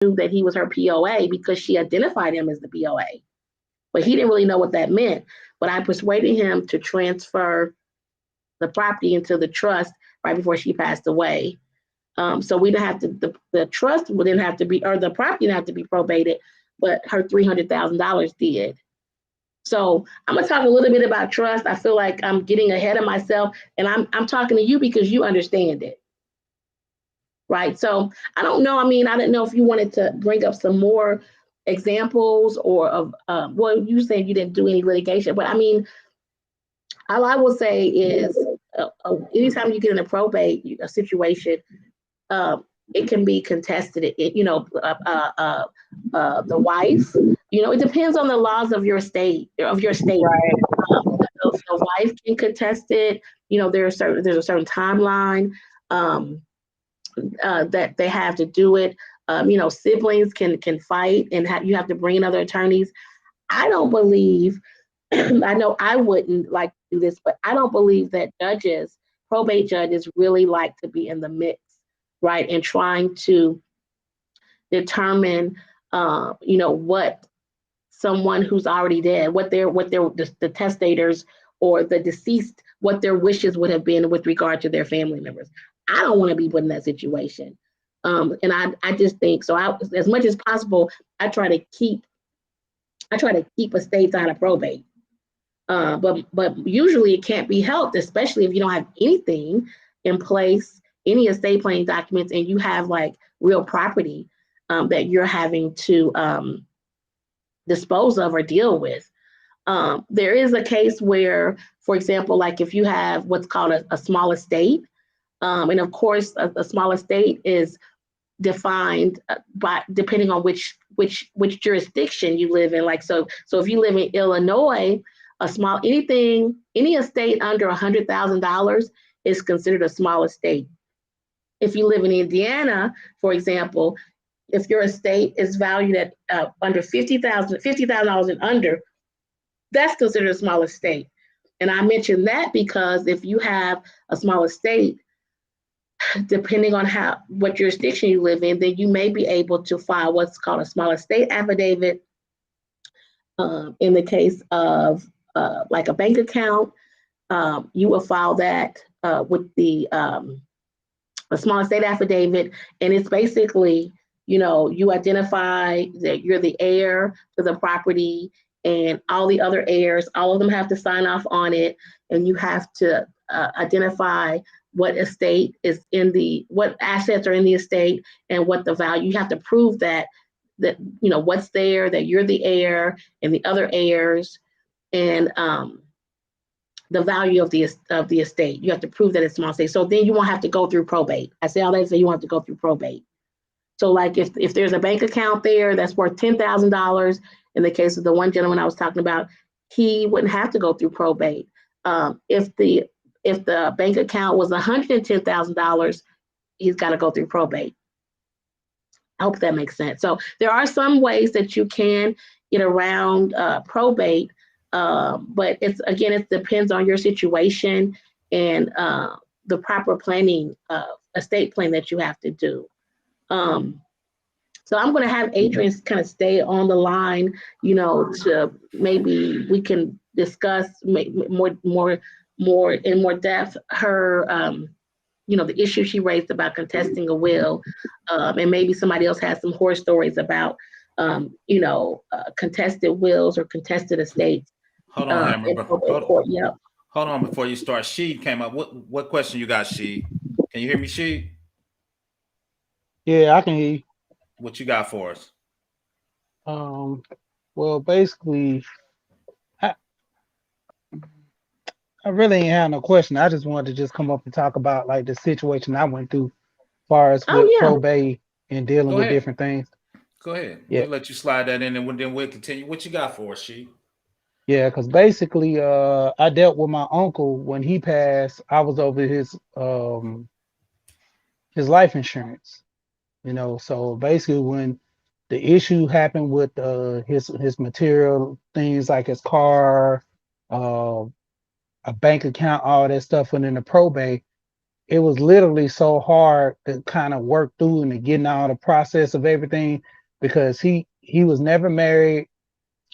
knew that he was her POA because she identified him as the POA. But he didn't really know what that meant. But I persuaded him to transfer the property into the trust right before she passed away. So we didn't have to, the trust didn't have to be, or the property didn't have to be probated, but her $300,000 did. So I'm gonna talk a little bit about trust. I feel like I'm getting ahead of myself, and I'm talking to you because you understand it, right? So I don't know. I mean, I didn't know if you wanted to bring up some more examples or of well, you said you didn't do any litigation, but I mean, all I will say is anytime you get in a probate situation, it can be contested. The wife, it depends on the laws of your state, Right. The wife can contest it. There's a certain timeline that they have to do it. Siblings can fight, and you have to bring in other attorneys. I don't believe. I know I wouldn't like to do this, but I don't believe that probate judges, really like to be in the mix, right, and trying to determine, what someone who's already dead, the testators or the deceased, what their wishes would have been with regard to their family members. I don't want to be put in that situation. And I just think so. As much as possible, I try to keep estates out of probate. But usually it can't be helped, especially if you don't have anything in place, any estate planning documents, and you have like real property that you're having to dispose of or deal with. There is a case where, for example, like if you have what's called a small estate, and of course a small estate is defined by depending on which jurisdiction you live in. Like so if you live in Illinois, any estate under $100,000 is considered a small estate. If you live in Indiana, for example, if your estate is valued at under $50,000 and under, that's considered a small estate. And I mention that because if you have a small estate, depending on what jurisdiction you live in, then you may be able to file what's called a small estate affidavit. In the case of like a bank account, you will file that with a small estate affidavit, and it's basically, you identify that you're the heir to the property, and all the other heirs, all of them have to sign off on it, and you have to identify what what assets are in the estate and what the value. You have to prove that what's there, that you're the heir and the other heirs, and the value of the estate. You have to prove that it's small estate. So then you won't have to go through probate. I say all that so you won't have to go through probate. So like if there's a bank account there that's worth $10,000, in the case of the one gentleman I was talking about, he wouldn't have to go through probate. If the bank account was $110,000, he's got to go through probate. I hope that makes sense. So there are some ways that you can get around probate, but it depends on your situation and the proper planning, estate plan that you have to do. So I'm going to have Adrian kind of stay on the line, to maybe we can discuss more in more depth her, the issue she raised about contesting a will, and maybe somebody else has some horror stories about, contested wills or contested estates. Hold on, Hammer. Yeah. Hold on before you start. Sheed came up. What question you got, Sheed? Can you hear me, Sheed? Yeah, I can hear you. What you got for us? Well, basically, I really ain't have no question. I just wanted to just come up and talk about like the situation I went through, as far as with probate and dealing with different things. Go ahead. Yeah. We'll let you slide that in, and then we'll continue. What you got for us, Sheed? Yeah, because basically, I dealt with my uncle when he passed. I was over his life insurance. So basically when the issue happened with his material things like his car, a bank account, all that stuff went into probate, it was literally so hard to kind of work through and to getting all the process of everything because he was never married.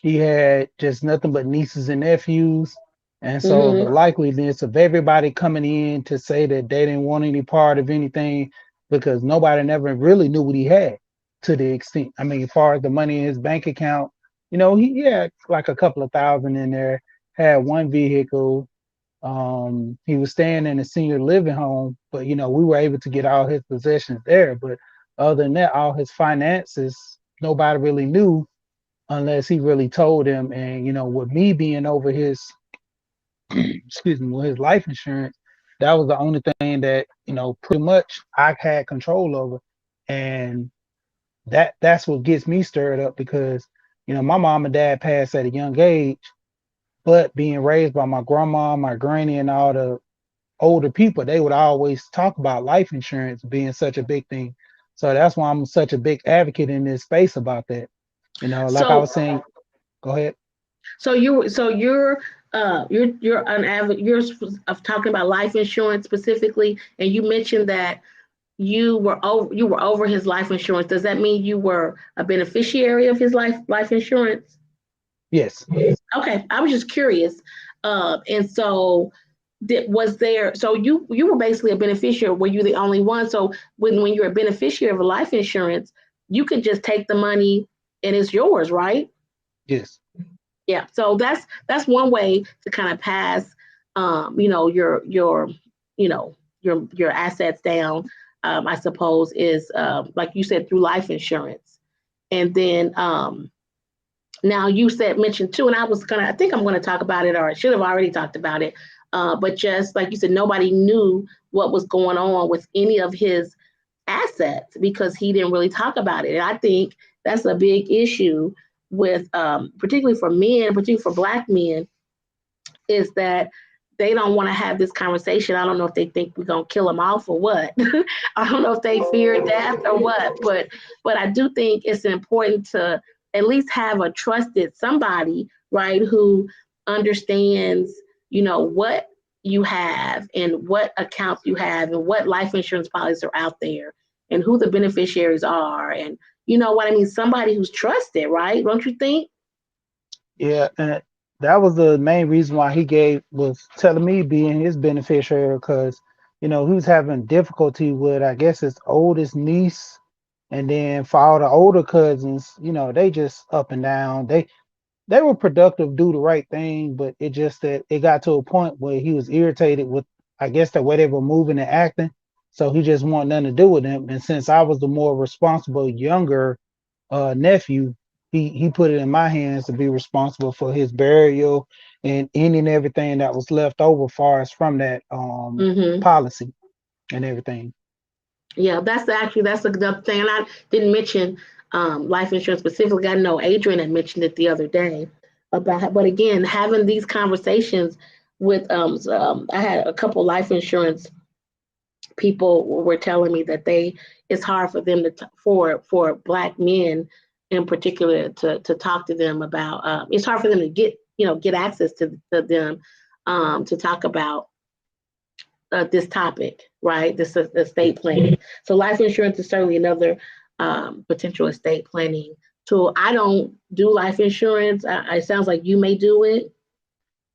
He had just nothing but nieces and nephews. And so the Mm-hmm. likeliness of everybody coming in to say that they didn't want any part of anything because nobody never really knew what he had to the extent. I mean, as far as the money in his bank account, he had like a couple of thousand in there, had one vehicle. He was staying in a senior living home, but we were able to get all his possessions there. But other than that, all his finances, nobody really knew unless he really told him. And with me being over his excuse me, with his life insurance, that was the only thing that pretty much I had control over. And that's what gets me stirred up because my mom and dad passed at a young age, but being raised by my grandma, my granny, and all the older people, they would always talk about life insurance being such a big thing. So that's why I'm such a big advocate in this space about that. Like I So was saying, go ahead. you're an avid you're of talking about life insurance specifically, and you mentioned that you were over his life insurance. Does that mean you were a beneficiary of his life insurance? Yes. Okay, I was just curious. And so was there, so you were basically a beneficiary. Were you the only one? So when you're a beneficiary of a life insurance, you could just take the money and it's yours, right? Yes. Yeah. So that's one way to kind of pass, your your assets down. I suppose is like you said, through life insurance, and then now you said mentioned too, and I think I'm gonna talk about it, or I should have already talked about it. But just like you said, nobody knew what was going on with any of his assets because he didn't really talk about it. And I think that's a big issue with, particularly for men, particularly for Black men, is that they don't want to have this conversation. I don't know if they think we're gonna kill them off or what. I don't know if they fear death or what, but I do think it's important to at least have a trusted somebody, right, who understands, what you have and what accounts you have and what life insurance policies are out there and who the beneficiaries are, and you know what I mean, somebody who's trusted, right? Don't you think? Yeah, and that was the main reason why he gave was telling me being his beneficiary because he was having difficulty with I guess his oldest niece, and then for all the older cousins, they just up and down. They were productive, do the right thing, but it just that it got to a point where he was irritated with I guess the way they were moving and acting. So he just wanted nothing to do with them. And since I was the more responsible younger nephew, he put it in my hands to be responsible for his burial and any and everything that was left over far as from that Mm-hmm. policy and everything. Yeah, that's another thing. And I didn't mention life insurance specifically. I know Adrian had mentioned it the other day but again, having these conversations with I had a couple life insurance people were telling me that it's hard for them for Black men in particular to talk to them about. It's hard for them to get access to them to talk about this topic, right? This is estate planning. So life insurance is certainly another potential estate planning tool. I don't do life insurance. It sounds like you may do it.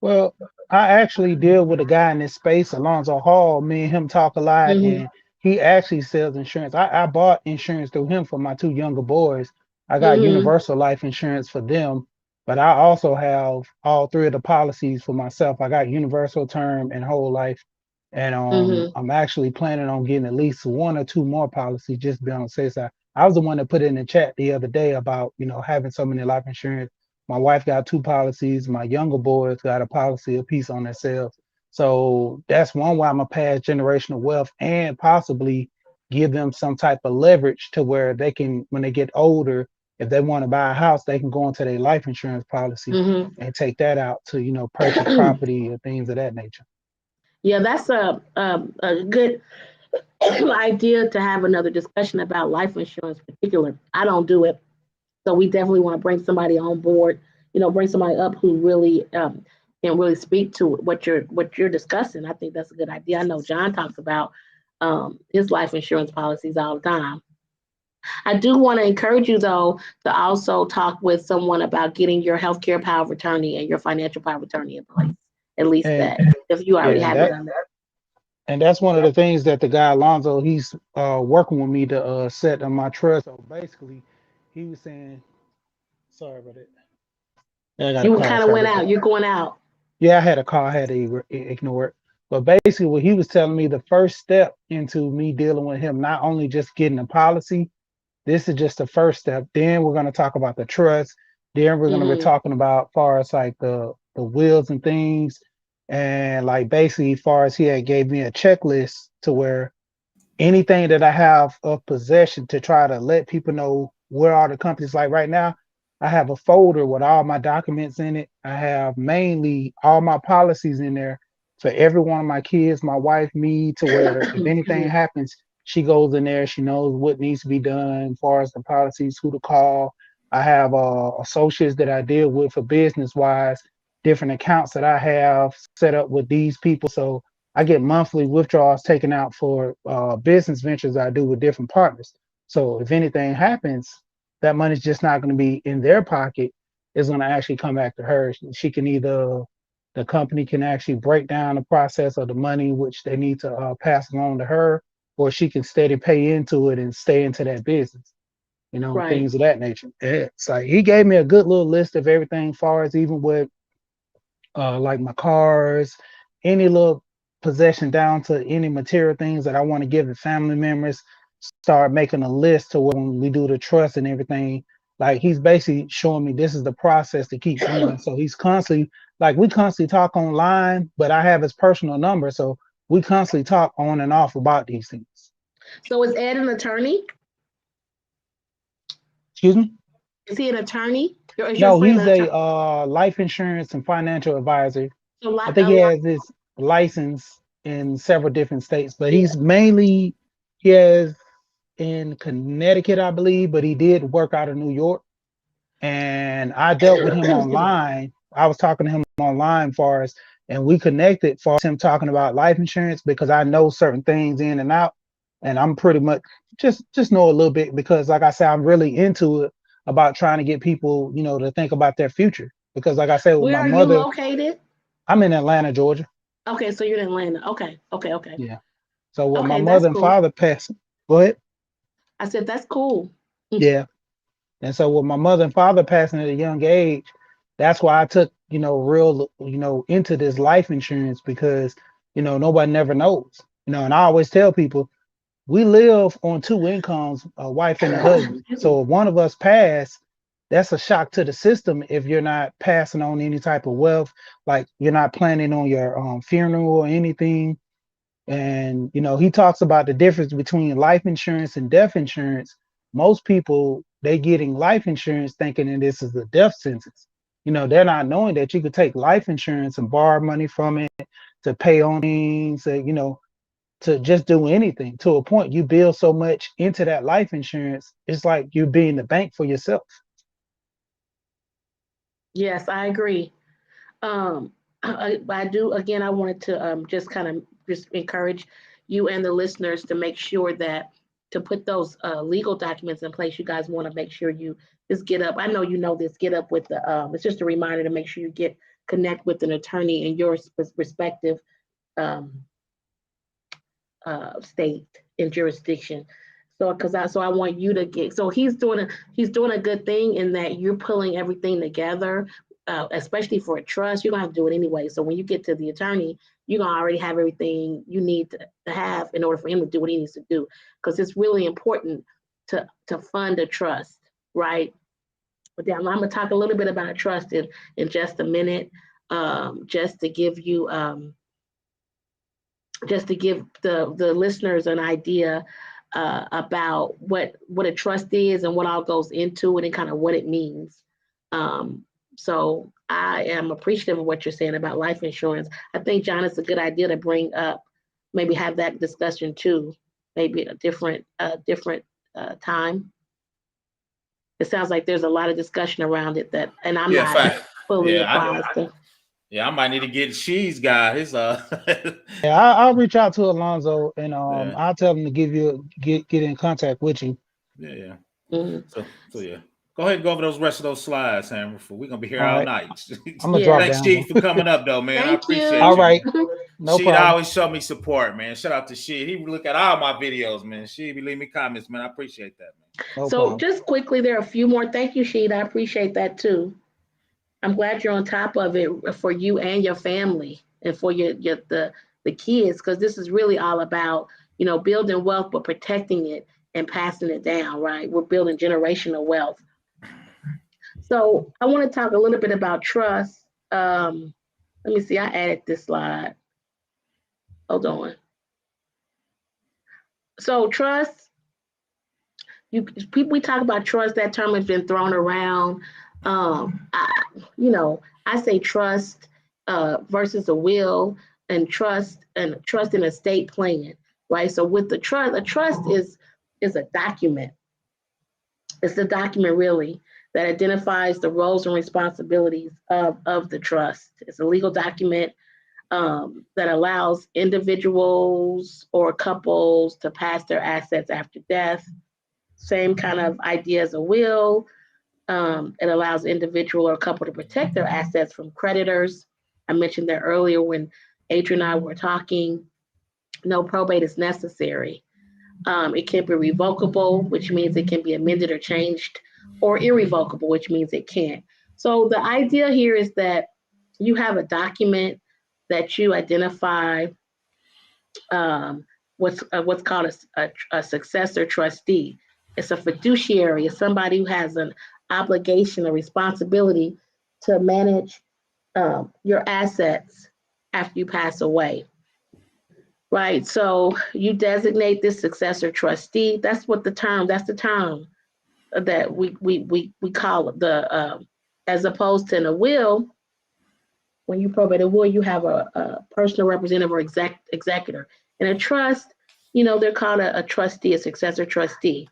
Well, I actually deal with a guy in this space, Alonzo Hall. Me and him talk a lot, Mm-hmm. and he actually sells insurance. I bought insurance through him for my two younger boys. I got Mm-hmm. universal life insurance for them, but I also have all three of the policies for myself. I got universal term and whole life, and Mm-hmm. I'm actually planning on getting at least one or two more policies just to be on the safe side. I was the one that put it in the chat the other day about having so many life insurance. My wife got two policies. My younger boys got a policy apiece on themselves. So that's one way I'm gonna pass generational wealth and possibly give them some type of leverage to where they can, when they get older, if they want to buy a house, they can go into their life insurance policy Mm-hmm. and take that out to, purchase property or things of that nature. Yeah, that's a good idea to have another discussion about life insurance in particular. I don't do it. So we definitely want to bring somebody on board, bring somebody up who really and really speak to what you're discussing. I think that's a good idea. I know John talks about his life insurance policies all the time. I do want to encourage you, though, to also talk with someone about getting your healthcare power of attorney and your financial power of attorney in place. At least And that, if you already yeah, haven't done that. that's one of the things that the guy Alonzo, he's working with me to set on my trust. So basically, he was saying, sorry about it. Yeah, I got a You call. kind of Sorry went about that. out. You're going out. Yeah, I had a call. I had to ignore it. But basically, what he was telling me, the first step into me dealing with him, not only just getting a policy, this is just the first step. Then we're going to talk about the trust. Then we're going to be Hmm. talking about far as like the wills and things. And like basically, far as he had gave me a checklist to where anything that I have of possession to try to let people know where are the companies. Like right now, I have a folder with all my documents in it. I have mainly all my policies in there for every one of my kids, my wife, me, to where if Excuse anything me. happens, she goes in there. She knows what needs to be done as far as the policies, who to call. I have associates that I deal with for business wise, different accounts that I have set up with these people. So I get monthly withdrawals taken out for business ventures I do with different partners. So if anything happens, that money's just not going to be in their pocket. It's going to actually come back to her. She can either, the company can actually break down the process of the money which they need to pass along to her, or she can steady pay into it and stay into that business. Right. Things of that nature. Yeah. It's like he gave me a good little list of everything, far as even with like my cars, any little possession down to any material things that I want to give the family members. Start making a list to when we do the trust and everything. Like he's basically showing me this is the process to keep going. So he's constantly like we constantly talk online, but I have his personal number, so we constantly talk on and off about these things. So is Ed an attorney? Excuse me? Is he an attorney? Or is your No, friend he's an a attorney? life insurance and financial advisor. So I like think he has his license in several different states, but yeah. he's mainly he has in Connecticut, I believe, but he did work out of New York. And I dealt with him Excuse me. online. I was talking to him online for us, and we connected for him talking about life insurance because I know certain things in and out, and I'm pretty much just know a little bit because, like I said, I'm really into it about trying to get people, to think about their future. Because, like I said, with Where my are you mother, located? I'm in Atlanta, Georgia. Okay, so you're in Atlanta. Okay, okay, okay. Yeah. So when my Okay, that's mother and cool. father passed, go ahead. I said that's cool. Yeah. And so with my mother and father passing at a young age, that's why I took, real, into this life insurance because, nobody never knows. And I always tell people we live on two incomes, a wife and a husband. Excuse me. So if one of us pass, that's a shock to the system if you're not passing on any type of wealth, like you're not planning on your funeral or anything. And he talks about the difference between life insurance and death insurance. Most people they getting life insurance thinking that this is a death sentence. They're not knowing that you could take life insurance and borrow money from it to pay on things, to just do anything. To a point, you build so much into that life insurance, it's like you're being the bank for yourself. Yes, I agree. I do again. I wanted to just kind of just encourage you and the listeners to make sure that to put those legal documents in place. You guys want to make sure you just get up. I know you know this. Get up with the. It's just a reminder to make sure you connect with an attorney in your respective um, state and jurisdiction. So I want you to get. So he's doing a good thing in that you're pulling everything together, especially for a trust. You're gonna have to do it anyway. So when you get to the attorney, you're gonna already have everything you need to have in order for him to do what he needs to do. Because it's really important to fund a trust, right? But then I'm gonna talk a little bit about a trust in just a minute, just to give you just to give the listeners an idea about what a trust is and what all goes into it and kind of what it means. Um, so I am appreciative of what you're saying about life insurance. I think John, it's a good idea to bring up, maybe have that discussion too, maybe a different time. It sounds like there's a lot of discussion around it that, and I'm Yeah, not fact. fully Yeah, apprised of. Yeah, I might need to get She's guy. His Yeah, I'll reach out to Alonzo and yeah, I'll tell him to get in contact with you. yeah. Mhm. So yeah. Go ahead and go over those rest of those slides, Hammer. For we're gonna be here All all right, night. I'm gonna drop Yeah. Thanks, down Sheed, though. for coming up though, man. I Thank appreciate All you. you. right, no Sheed problem. always show me support, man. Shout out to Sheed. He look at all my videos, man. Sheed be leaving me comments, man. I appreciate that, man. No So problem. just quickly, there are a few more. Thank you, Sheet. I appreciate that too. I'm glad you're on top of it for you and your family and for the kids, because this is really all about, building wealth, but protecting it and passing it down, right? We're building generational wealth. So I want to talk a little bit about trust. Let me see, I added this slide. Hold on. So trust, we talk about trust, that term has been thrown around. I, I say trust versus a will, and trust in estate plan, right? So with the trust, a trust is a document. It's the document really that identifies the roles and responsibilities of the trust. It's a legal document that allows individuals or couples to pass their assets after death. Same kind of idea as a will. It allows individual or couple to protect their assets from creditors. I mentioned that earlier when Adrian and I were talking. No probate is necessary. It can be revocable, which means it can be amended or changed, or irrevocable, which means it can't. So the idea here is that you have a document that you identify um, what's called a successor trustee. It's a fiduciary. It's somebody who has an obligation, a responsibility to manage your assets after you pass away. Right. So you designate this successor trustee. That's the term that we call it. As opposed to in a will, when you probate a will, you have a personal representative or executor. In a trust, they're called a trustee, a successor trustee.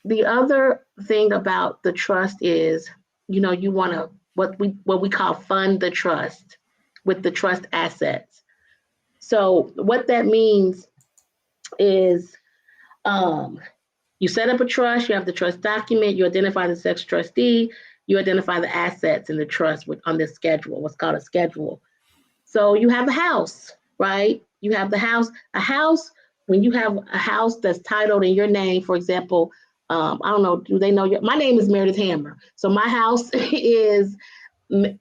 The other thing about the trust is, you want to what we call fund the trust with the trust assets. So what that means is you set up a trust, you have the trust document, you identify the sex trustee, you identify the assets in the trust on this schedule, what's called a schedule. So you have a house, right? You have the house. A house, when you have a house that's titled in your name, for example, I don't know, do they know my name is Meredith Hammer. So my house is, and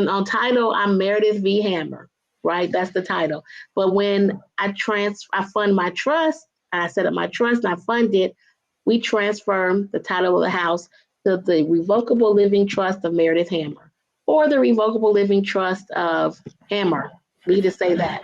on title, I'm Meredith V. Hammer, right? That's the title. But when I fund my trust, I set up my trust and I fund it, we transfer the title of the house to the Revocable Living Trust of Meredith Hammer or the Revocable Living Trust of Hammer. We just say that.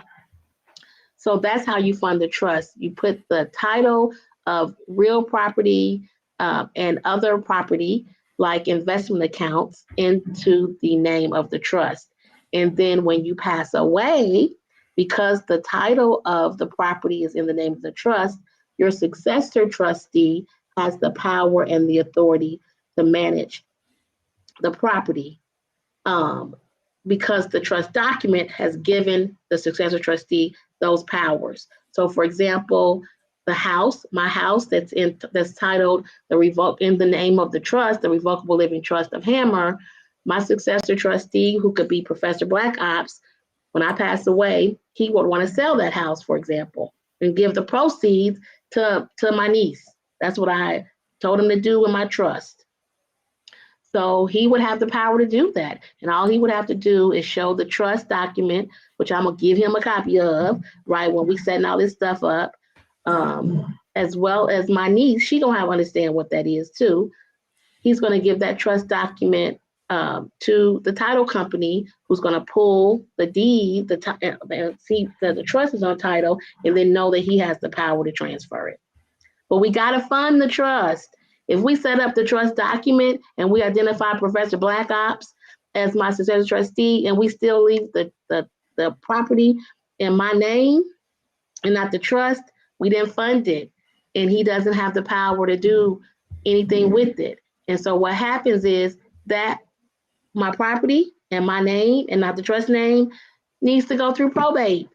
So that's how you fund the trust. You put the title of real property and other property, like investment accounts, into the name of the trust. And then when you pass away, because the title of the property is in the name of the trust, your successor trustee has the power and the authority to manage the property, um, because the trust document has given the successor trustee those powers. So, for example, my house that's titled in the name of the trust, the Revocable Living Trust of Hammer, my successor trustee, who could be Professor BlackOps, when I pass away, he would want to sell that house, for example, and give the proceeds to my niece. That's what I told him to do in my trust. So he would have the power to do that. And all he would have to do is show the trust document, which I'm going to give him a copy of, right, when we setting all this stuff up, as well as my niece. She don't have to understand what that is, too. He's going to give that trust document to the title company, who's going to pull the deed, see that the trust is on title, and then know that he has the power to transfer it. But we got to fund the trust. If we set up the trust document and we identify Professor BlackOps as my successor trustee, and we still leave the property in my name and not the trust, we didn't fund it. And he doesn't have the power to do anything with it. And so what happens is that my property and my name and not the trust name needs to go through probate.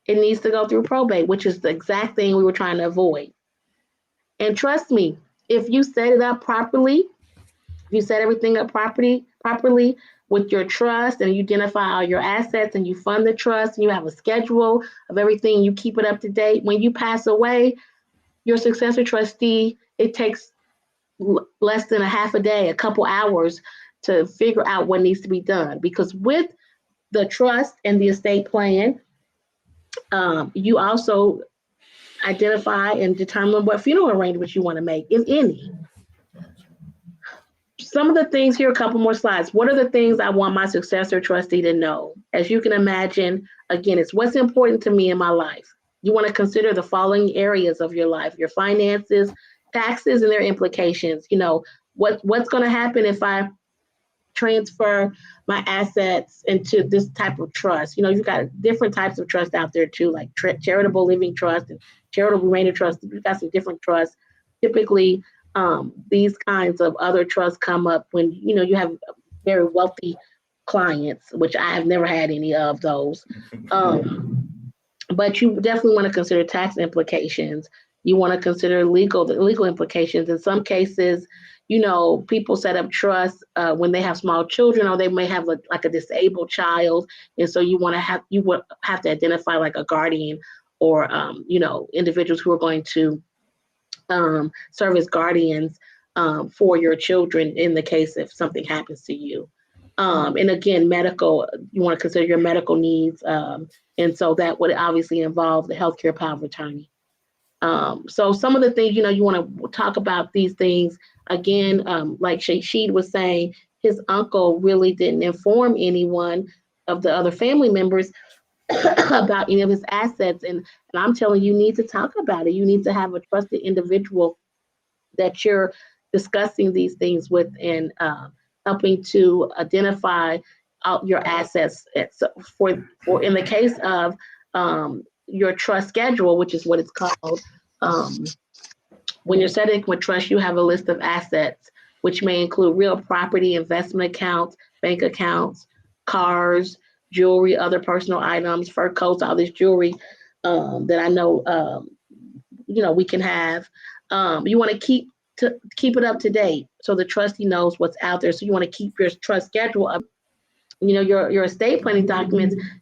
It needs to go through probate, which is the exact thing we were trying to avoid. And trust me, if you set it up properly, if you set everything up properly with your trust and you identify all your assets and you fund the trust and you have a schedule of everything, you keep it up to date. When you pass away, your successor trustee, it takes less than a half a day, a couple hours to figure out what needs to be done. Because with the trust and the estate plan, you also identify and determine what funeral arrangements you want to make, if any. Some of the things here, a couple more slides. What are the things I want my successor trustee to know? As you can imagine, again, it's what's important to me in my life. You want to consider the following areas of your life: your finances, taxes, and their implications. You know, what's going to happen if I transfer my assets into this type of trust. You know, you've got different types of trust out there too, like charitable living trust and charitable remainder trust. You've got some different trusts. Typically, these kinds of other trusts come up when, you know, you have very wealthy clients, which I have never had any of those. But you definitely want to consider tax implications. You want to consider the legal implications. In some cases, you know, people set up trusts when they have small children, or they may have like a disabled child, and so you would have to identify like a guardian or you know, individuals who are going to serve as guardians for your children in the case if something happens to you. And again, you want to consider your medical needs. And so that would obviously involve the healthcare power of attorney. So some of the things, you know, you want to talk about these things. Again, like Shahid was saying, his uncle really didn't inform anyone of the other family members about any of his assets. And I'm telling you, you need to talk about it. You need to have a trusted individual that you're discussing these things with and helping to identify your assets. So for in the case of your trust schedule, which is what it's called, when you're setting with trust, you have a list of assets, which may include real property, investment accounts, bank accounts, cars, jewelry, other personal items, fur coats, all this jewelry that I know, you know, we can have. You want to keep it up to date so the trustee knows what's out there. So you want to keep your trust schedule up. You know, your estate planning documents